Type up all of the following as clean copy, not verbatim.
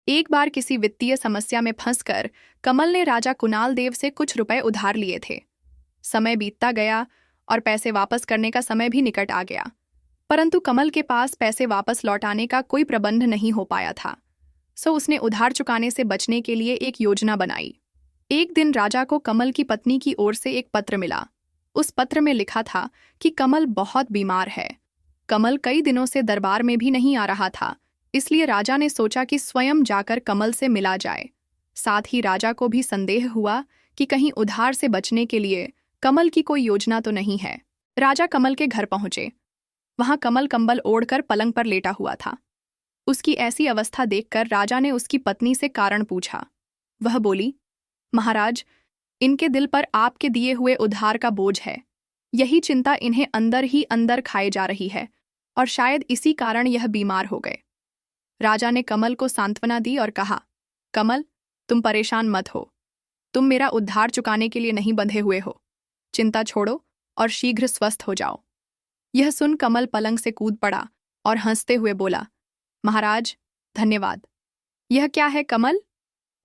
एक बार किसी वित्तीय समस्या में फंसकर कमल ने राजा कुणाल देव से कुछ रुपए उधार लिए थे। समय बीतता गया और पैसे वापस करने का समय भी निकट आ गया, परंतु कमल के पास पैसे वापस लौटाने का कोई प्रबंध नहीं हो पाया था। सो उसने उधार चुकाने से बचने के लिए एक योजना बनाई। एक दिन राजा को कमल की पत्नी की ओर से एक पत्र मिला। उस पत्र में लिखा था कि कमल बहुत बीमार है। कमल कई दिनों से दरबार में भी नहीं आ रहा था, इसलिए राजा ने सोचा कि स्वयं जाकर कमल से मिला जाए। साथ ही राजा को भी संदेह हुआ कि कहीं उधार से बचने के लिए कमल की कोई योजना तो नहीं है। राजा कमल के घर पहुंचे। वहां कमल कंबल ओढ़कर पलंग पर लेटा हुआ था। उसकी ऐसी अवस्था देखकर राजा ने उसकी पत्नी से कारण पूछा। वह बोली, महाराज, इनके दिल पर आपके दिए हुए उधार का बोझ है। यही चिंता इन्हें अंदर ही अंदर खाए जा रही है और शायद इसी कारण यह बीमार हो गए। राजा ने कमल को सांत्वना दी और कहा, कमल, तुम परेशान मत हो। तुम मेरा उधार चुकाने के लिए नहीं बंधे हुए हो। चिंता छोड़ो और शीघ्र स्वस्थ हो जाओ। यह सुन कमल पलंग से कूद पड़ा और हंसते हुए बोला, महाराज, धन्यवाद। यह क्या है कमल?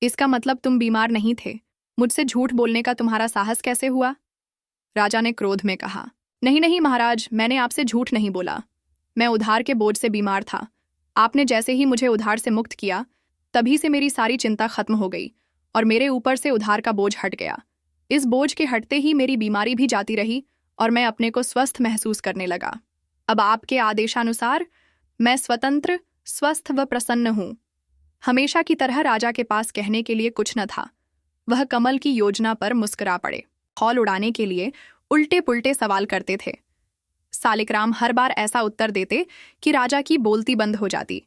इसका मतलब तुम बीमार नहीं थे। मुझसे झूठ बोलने का तुम्हारा साहस कैसे हुआ? राजा ने क्रोध में कहा, नहीं नहीं महाराज, मैंने आपसे झूठ नहीं बोला। मैं उधार के बोझ से बीमार था। आपने जैसे ही मुझे उधार से मुक्त किया, तभी से मेरी सारी चिंता खत्म हो गई और मेरे ऊपर से उधार का बोझ हट गया। इस बोझ के हटते ही मेरी बीमारी भी जाती रही और मैं अपने को स्वस्थ महसूस करने लगा। अब आपके आदेशानुसार मैं स्वतंत्र, स्वस्थ व प्रसन्न हूँ। हमेशा की तरह राजा के पास कहने के लिए कुछ न था। वह कमल की योजना पर मुस्कुरा पड़े। खौल उड़ाने के लिए उल्टे पुल्टे सवाल करते थे। सालिकराम हर बार ऐसा उत्तर देते कि राजा की बोलती बंद हो जाती।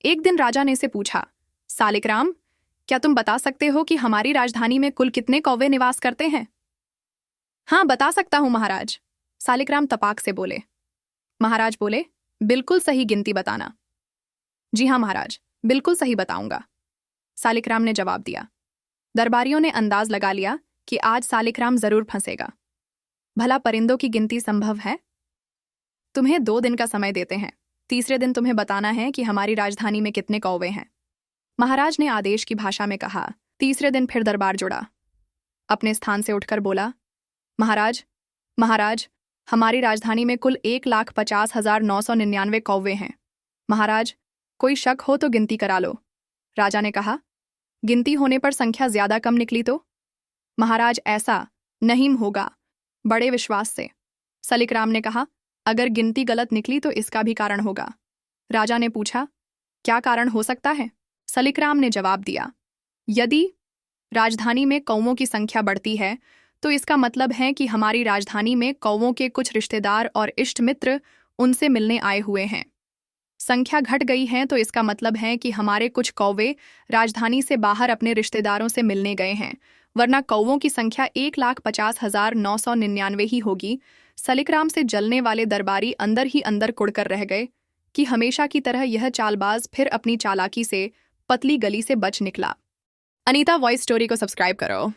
एक दिन राजा ने से पूछा, सालिकराम, क्या तुम बता सकते हो कि हमारी राजधानी में कुल कितने कौवे निवास करते हैं? हाँ, बता सकता हूं महाराज, सालिकराम तपाक से बोले। महाराज बोले, बिल्कुल सही गिनती बताना। जी हाँ महाराज, बिल्कुल सही बताऊंगा, सालिकराम ने जवाब दिया। दरबारियों ने अंदाज लगा लिया कि आज सालिकराम जरूर फंसेगा। भला परिंदों की गिनती संभव है? तुम्हें 2 दिन का समय देते हैं। तीसरे दिन तुम्हें बताना है कि हमारी राजधानी में कितने कौवे हैं। महाराज ने आदेश की भाषा में कहा। तीसरे दिन फिर दरबार जुड़ा। अपने स्थान से उठकर बोला, महाराज, महाराज, हमारी राजधानी में कुल 1,50,999 कौवे हैं। महाराज, कोई शक हो तो गिनती करा लो। राजा ने कहा, गिनती होने पर संख्या ज्यादा कम निकली तो? महाराज, ऐसा नहीं होगा, बड़े विश्वास से। सलिकराम ने कहा, अगर गिनती गलत निकली तो इसका भी कारण होगा। राजा ने पूछा, क्या कारण हो सकता है? सलिकराम ने जवाब दिया, यदि राजधानी में कौवों की संख्या बढ़ती है तो इसका मतलब है कि हमारी राजधानी में कौवों के कुछ रिश्तेदार और इष्ट मित्र उनसे मिलने आए हुए हैं। संख्या घट गई है तो इसका मतलब है कि हमारे कुछ कौवे राजधानी से बाहर अपने रिश्तेदारों से मिलने गए हैं, वरना कौवों की संख्या 1,50,999 ही होगी। सलिकराम से जलने वाले दरबारी अंदर ही अंदर कुड़कर रह गए कि हमेशा की तरह यह चालबाज फिर अपनी चालाकी से पतली गली से बच निकला। अनीता वॉइस स्टोरी को सब्सक्राइब करो।